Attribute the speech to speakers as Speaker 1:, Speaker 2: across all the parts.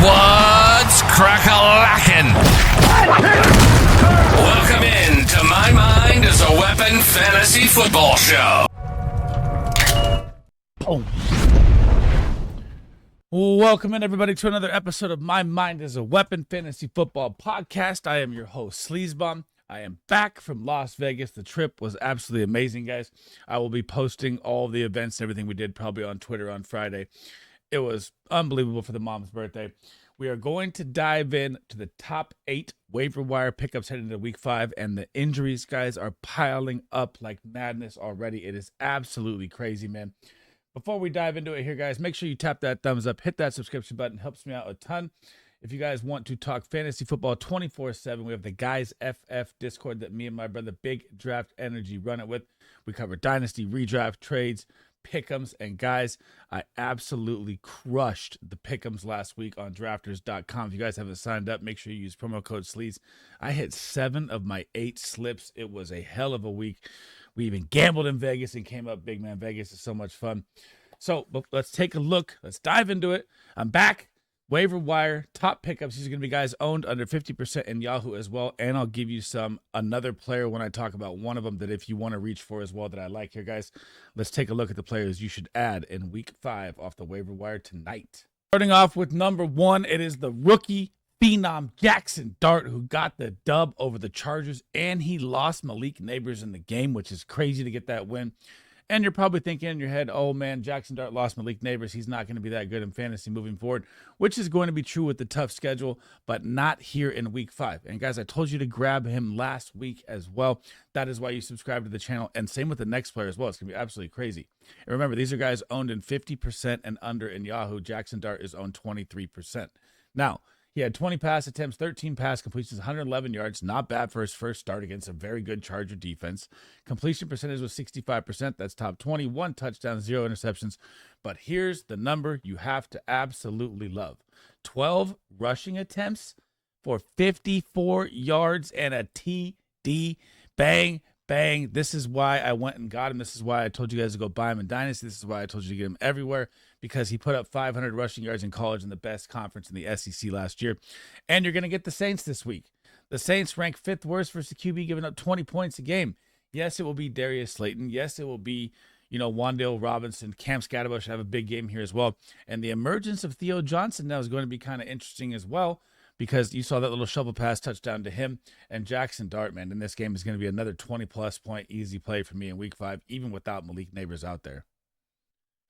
Speaker 1: What's crack-a-lackin'? Welcome in to My Mind is a Weapon Fantasy Football Show.
Speaker 2: Welcome in, everybody, to another episode of My Mind is a Weapon Fantasy Football Podcast. I am your host, Sleazebomb. I am back from Las Vegas. The trip was absolutely amazing, guys. I will be posting all the events and everything we did probably on Twitter on Friday. It was unbelievable for the mom's birthday. We are going to dive in to the top 8 waiver wire pickups heading into week 5, and the injuries, guys, are piling up like madness already. It is absolutely crazy, man. Before we dive into it here, guys, make sure you tap that thumbs up, hit that subscription button. It helps me out a ton. If you guys want to talk fantasy football 24/7, we have the Guys FF Discord that me and my brother Big Draft Energy run it with. We cover Dynasty, redraft, trades, pick'ems, and guys, I absolutely crushed the pick'ems last week on drafters.com. If you guys haven't signed up, make sure you use promo code SLEAZE. I hit 7 of my 8 slips. It was a hell of a week. We even gambled in Vegas and came up big, man. Vegas is so much fun. So let's take a look. Let's dive into it. I'm back. Waiver wire, top pickups. These are going to be guys owned under 50% in Yahoo as well. And I'll give you another player when I talk about one of them that if you want to reach for as well that I like here, guys. Let's take a look at the players you should add in week 5 off the waiver wire tonight. Starting off with number 1, it is the rookie phenom Jaxson Dart, who got the dub over the Chargers, and he lost Malik Neighbors in the game, which is crazy to get that win. And you're probably thinking in your head, oh man, Jaxson Dart lost Malik Neighbors. He's not going to be that good in fantasy moving forward, which is going to be true with the tough schedule, but not here in week 5. And guys, I told you to grab him last week as well. That is why you subscribe to the channel. And same with the next player as well. It's going to be absolutely crazy. And remember, these are guys owned in 50% and under in Yahoo. Jaxson Dart is owned 23%. Now, he had 20 pass attempts, 13 pass completions, 111 yards. Not bad for his first start against a very good Charger defense. Completion percentage was 65%. That's top 20. 1 touchdown, 0 interceptions. But here's the number you have to absolutely love. 12 rushing attempts for 54 yards and a TD. Bang, bang. This is why I went and got him. This is why I told you guys to go buy him in Dynasty. This is why I told you to get him everywhere, because he put up 500 rushing yards in college in the best conference in the SEC last year. And you're going to get the Saints this week. The Saints rank 5th worst versus the QB, giving up 20 points a game. Yes, it will be Darius Slayton. Yes, it will be, Wan'Dale Robinson. Cam Scatterbush have a big game here as well. And the emergence of Theo Johnson now is going to be kind of interesting as well, because you saw that little shovel pass touchdown to him. And Jaxson Dart, man, in this game is going to be another 20-plus point easy play for me in week 5, even without Malik Neighbors out there.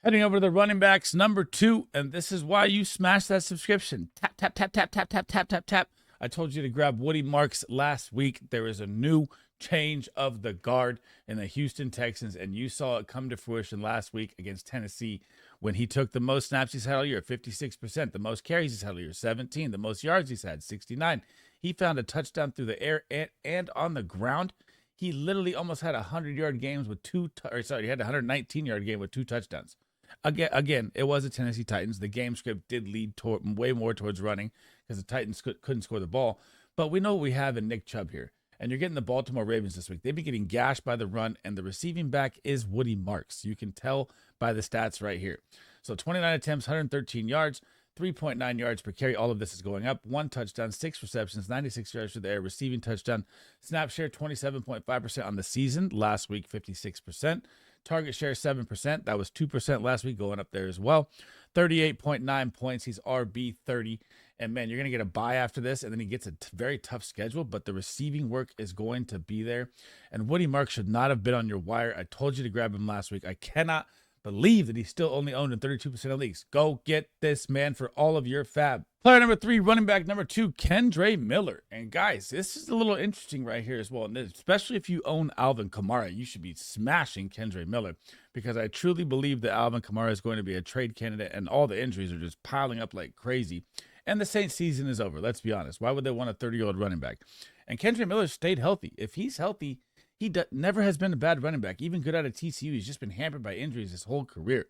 Speaker 2: Heading over to the running backs, number 2, and this is why you smash that subscription. Tap, tap, tap, tap, tap, tap, tap, tap, tap. I told you to grab Woody Marks last week. There is a new change of the guard in the Houston Texans, and you saw it come to fruition last week against Tennessee when he took the most snaps he's had all year, 56%, the most carries he's had all year, 17, the most yards he's had, 69. He found a touchdown through the air and on the ground. He literally almost had 100-yard games with he had a 119-yard game with 2 touchdowns. Again, it was the Tennessee Titans. The game script did lead way more towards running because the Titans couldn't score the ball. But we know what we have in Nick Chubb here. And you're getting the Baltimore Ravens this week. They've been getting gashed by the run, and the receiving back is Woody Marks. You can tell by the stats right here. So 29 attempts, 113 yards, 3.9 yards per carry. All of this is going up. 1 touchdown, 6 receptions, 96 yards through the air, receiving touchdown. Snap share 27.5% on the season. Last week, 56%. Target share 7%. That was 2% last week, going up there as well. 38.9 points. He's RB 30. And man, you're going to get a bye after this, and then he gets a very tough schedule, but the receiving work is going to be there. And Woody Marks should not have been on your wire. I told you to grab him last week. I cannot believe that he's still only owned in 32% of leagues. Go get this man for all of your fab. Player number 3, running back number 2, Kendre Miller. And guys, this is a little interesting right here as well. And especially if you own Alvin Kamara, you should be smashing Kendre Miller, because I truly believe that Alvin Kamara is going to be a trade candidate, and all the injuries are just piling up like crazy. And the Saints season is over. Let's be honest. Why would they want a 30-year-old running back? And Kendre Miller stayed healthy. If he's healthy, he never has been a bad running back, even good out of TCU. He's just been hampered by injuries his whole career.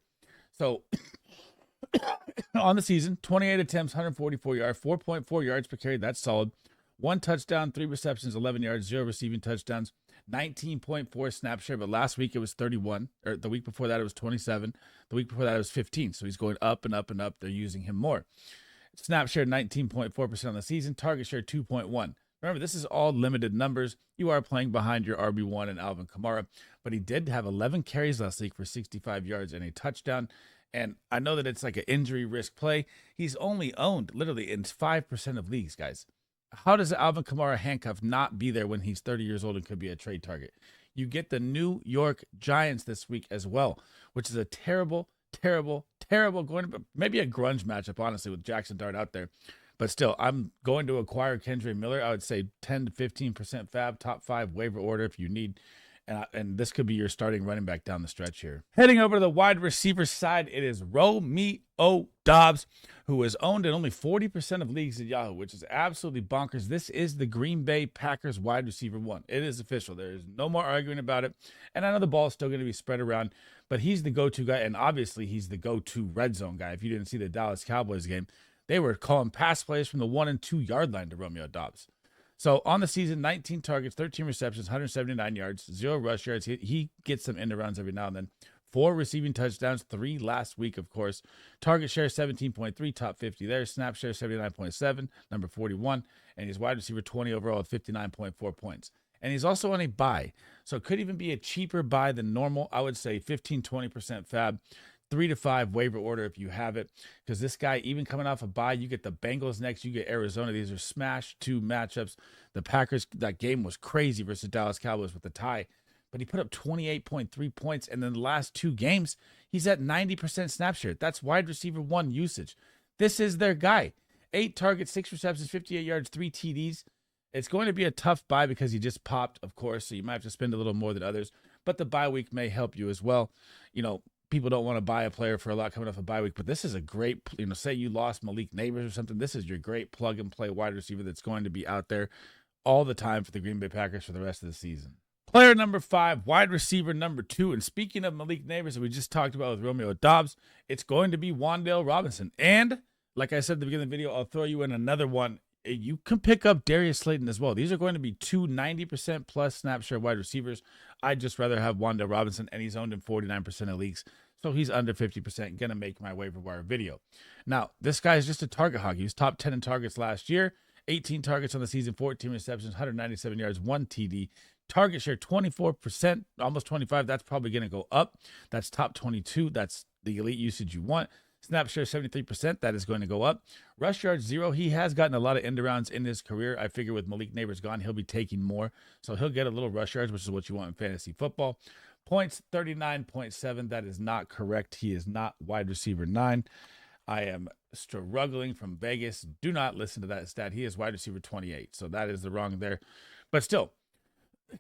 Speaker 2: So on the season, 28 attempts, 144 yards, 4.4 yards per carry. That's solid. 1 touchdown, 3 receptions, 11 yards, 0 receiving touchdowns, 19.4 snap share. But last week it was 31, or the week before that it was 27. The week before that it was 15. So he's going up and up and up. They're using him more. Snap share 19.4% on the season, target share 2.1. Remember, this is all limited numbers. You are playing behind your RB1 and Alvin Kamara, but he did have 11 carries last week for 65 yards and a touchdown. And I know that it's like an injury risk play. He's only owned literally in 5% of leagues, guys. How does Alvin Kamara handcuff not be there when he's 30 years old and could be a trade target? You get the New York Giants this week as well, which is a terrible going to maybe a grunge matchup, honestly, with Jaxson Dart out there. But still, I'm going to acquire Kendre Miller. I would say 10 to 15% fab, top 5 waiver order if you need. And this could be your starting running back down the stretch here. Heading over to the wide receiver side, it is Romeo Doubs, who is owned in only 40% of leagues at Yahoo, which is absolutely bonkers. This is the Green Bay Packers wide receiver 1. It is official. There is no more arguing about it. And I know the ball is still going to be spread around, but he's the go-to guy. And obviously, he's the go-to red zone guy. If you didn't see the Dallas Cowboys game, they were calling pass plays from the 1 and 2 yard line to Romeo Doubs. So on the season, 19 targets, 13 receptions, 179 yards, 0 rush yards. He gets some end arounds every now and then. 4 receiving touchdowns, 3 last week, of course. Target share 17.3, top 50 there. Snap share 79.7, number 41. And he's wide receiver 20 overall at 59.4 points. And he's also on a bye. So it could even be a cheaper buy than normal. I would say 15-20% fab. 3 to 5 waiver order if you have it, because this guy, even coming off a bye, you get the Bengals next, you get Arizona. These are smash 2 matchups. The Packers, that game was crazy versus Dallas Cowboys with the tie, but he put up 28.3 points, and then the last 2 games, he's at 90% snap share. That's wide receiver 1 usage. This is their guy. 8 targets, 6 receptions, 58 yards, 3 TDs. It's going to be a tough buy because he just popped, of course, so you might have to spend a little more than others, but the bye week may help you as well. You know, people don't want to buy a player for a lot coming off a bye week, but this is a great, say you lost Malik Neighbors or something. This is your great plug and play wide receiver that's going to be out there all the time for the Green Bay Packers for the rest of the season. Player number 5, wide receiver number 2. And speaking of Malik Neighbors that we just talked about with Romeo Doubs, it's going to be Wan'Dale Robinson. And like I said at the beginning of the video, I'll throw you in another one. You can pick up Darius Slayton as well. These are going to be 2 90% plus snap share wide receivers. I'd just rather have Wan'Dale Robinson, and he's owned in 49% of leagues. So he's under 50%, going to make my waiver wire video. Now, this guy is just a target hog. He was top 10 in targets last year, 18 targets on the season, 14 receptions, 197 yards, 1 TD. Target share 24%, almost 25. That's probably going to go up. That's top 22. That's the elite usage you want. Snap share 73%. That is going to go up. Rush yards 0. He has gotten a lot of end arounds in his career. I figure with Malik Neighbors gone, he'll be taking more. So he'll get a little rush yards, which is what you want in fantasy football. Points 39.7. That is not correct. He is not wide receiver 9. I am struggling from Vegas. Do not listen to that stat. He is wide receiver 28. So that is the wrong there. But still,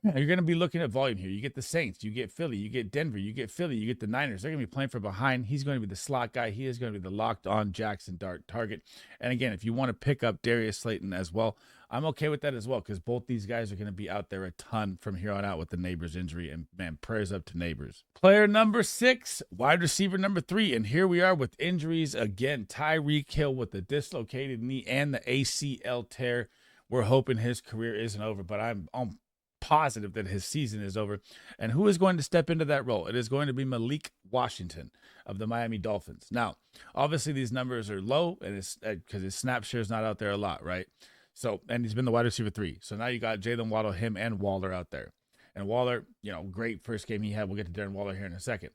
Speaker 2: you're going to be looking at volume here. You get the Saints, you get Philly, you get Denver, you get Philly, you get the Niners. They're going to be playing from behind. He's going to be the slot guy. He is going to be the locked on Jaxson Dart target. And again, if you want to pick up Darius Slayton as well, I'm okay with that as well, because both these guys are going to be out there a ton from here on out with the Neighbors injury. And man, prayers up to Neighbors. Player number 6, wide receiver number 3. And here we are with injuries again. Tyreek Hill with the dislocated knee and the ACL tear. We're hoping his career isn't over, but I'm positive that his season is over. And who is going to step into that role? It is going to be Malik Washington of the Miami Dolphins. Now, obviously these numbers are low, and it's because his snap share is not out there a lot, right? So, and he's been the wide receiver 3. So now you got Jalen Waddle, him, and Waller out there. And Waller, great first game he had. We'll get to Darren Waller here in a second.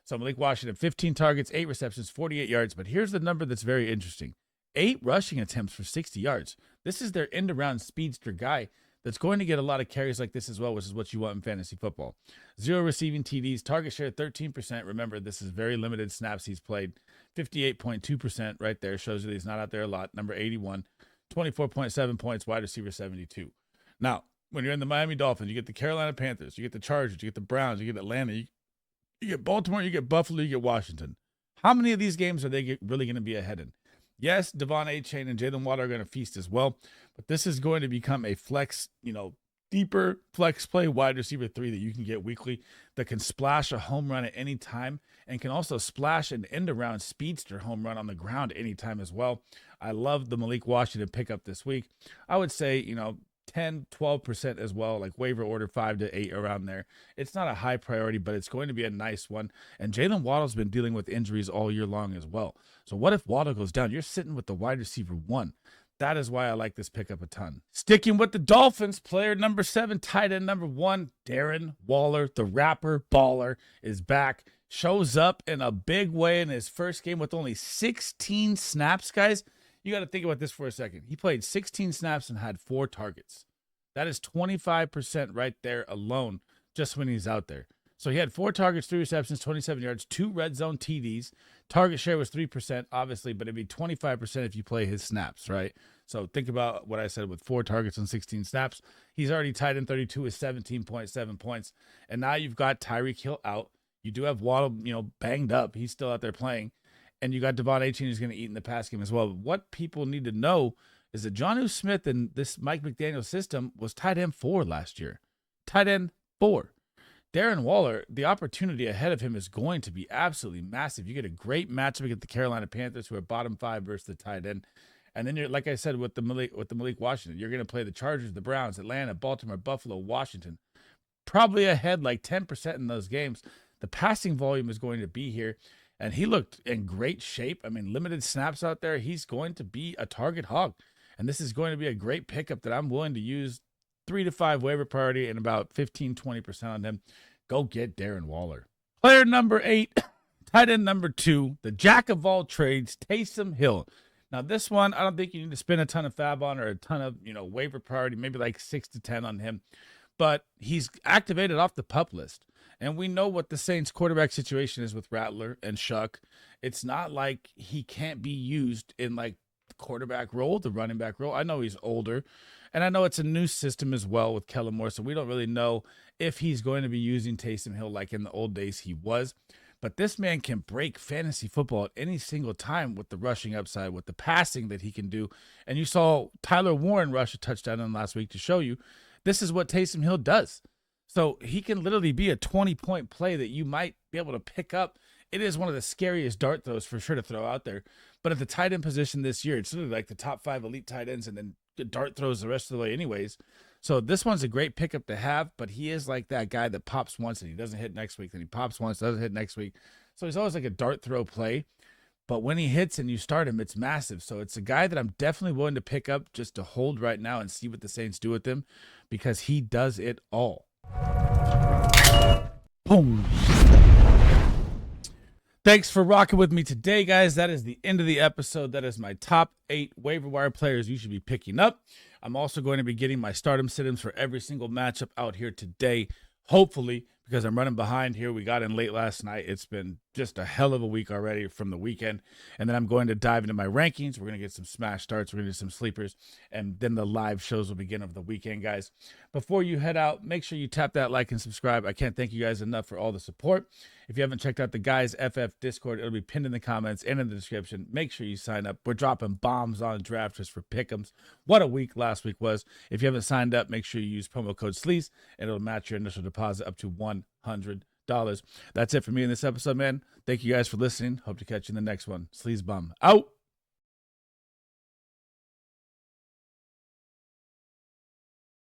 Speaker 2: So Malik Washington, 15 targets, 8 receptions, 48 yards. But here's the number that's very interesting. 8 rushing attempts for 60 yards. This is their end-around speedster guy that's going to get a lot of carries like this as well, which is what you want in fantasy football. 0 receiving TDs, target share 13%. Remember, this is very limited snaps he's played. 58.2% right there. Shows you that he's not out there a lot. Number 81, 24.7 points, wide receiver 72. Now, when you're in the Miami Dolphins, you get the Carolina Panthers, you get the Chargers, you get the Browns, you get Atlanta, you get Baltimore, you get Buffalo, you get Washington. How many of these games are they really going to be ahead in? Yes, Devon A-Chain and Jalen Waddle are going to feast as well, but this is going to become a flex, deeper flex play wide receiver 3 that you can get weekly that can splash a home run at any time and can also splash an end around speedster home run on the ground anytime as well. I love the Malik Washington pickup this week. I would say, 10 10, 12% as well, like waiver order 5 to 8 around there. It's not a high priority, but it's going to be a nice one. And Jalen Waddle's been dealing with injuries all year long as well. So what if Waddle goes down? You're sitting with the wide receiver 1. That is why I like this pickup a ton. Sticking with the Dolphins, player number 7, tight end number 1, Darren Waller, the rapper baller, is back. Shows up in a big way in his first game with only 16 snaps, guys. You got to think about this for a second. He played 16 snaps and had 4 targets. That is 25% right there alone just when he's out there. So he had 4 targets, 3 receptions, 27 yards, 2 red zone TDs. Target share was 3%, obviously, but it'd be 25% if you play his snaps, right? So think about what I said with 4 targets and 16 snaps. He's already tied in 32 with 17.7 points. And now you've got Tyreek Hill out. You do have Waddle, banged up. He's still out there playing. And you got Devon Achane who's going to eat in the pass game as well. But what people need to know is that Jonnu Smith in this Mike McDaniel system was tight end 4 last year. Tight end 4. Darren Waller, the opportunity ahead of him is going to be absolutely massive. You get a great matchup against the Carolina Panthers, who are bottom 5 versus the tight end. And then you're, like I said, with the Malik Washington, you're going to play the Chargers, the Browns, Atlanta, Baltimore, Buffalo, Washington. Probably ahead like 10% in those games. The passing volume is going to be here. And he looked in great shape. I mean, limited snaps out there. He's going to be a target hog. And this is going to be a great pickup that I'm willing to use 3 to 5 waiver priority and about 15, 20% on him. Go get Darren Waller. Player number 8, tight end number 2, the jack of all trades, Taysom Hill. Now, this one, I don't think you need to spend a ton of fab on or a ton of, waiver priority, maybe like 6 to 10 on him. But he's activated off the PUP list. And we know what the Saints quarterback situation is with Rattler and Shuck. It's not like he can't be used in like the quarterback role, the running back role. I know he's older. And I know it's a new system as well with Kellen Moore. So we don't really know if he's going to be using Taysom Hill like in the old days he was. But this man can break fantasy football at any single time with the rushing upside, with the passing that he can do. And you saw Tyler Warren rush a touchdown in last week to show you this is what Taysom Hill does. So he can literally be a 20-point play that you might be able to pick up. It is one of the scariest dart throws for sure to throw out there. But at the tight end position this year, it's literally like the top 5 elite tight ends and then dart throws the rest of the way anyways. So this one's a great pickup to have, but he is like that guy that pops once and he doesn't hit next week. Then he pops once, doesn't hit next week. So he's always like a dart throw play. But when he hits and you start him, it's massive. So it's a guy that I'm definitely willing to pick up just to hold right now and see what the Saints do with him because he does it all. Boom. Thanks for rocking with me today, guys. That is the end of the episode. That is my top 8 waiver wire players you should be picking up. I'm also going to be getting my stardom sit-ins for every single matchup out here today, hopefully, because I'm running behind here. We got in late last night. It's been just a hell of a week already from the weekend. And then I'm going to dive into my rankings. We're going to get some smash starts. We're going to do some sleepers. And then the live shows will begin over the weekend, guys. Before you head out, make sure you tap that like and subscribe. I can't thank you guys enough for all the support. If you haven't checked out the Guys FF Discord, it'll be pinned in the comments and in the description. Make sure you sign up. We're dropping bombs on draft just for pick'ems. What a week last week was. If you haven't signed up, make sure you use promo code SLEAZE, and it'll match your initial deposit up to $100. That's it for me in this episode, man. Thank you guys for listening. Hope to catch you in the next one. Sleaze Bum out.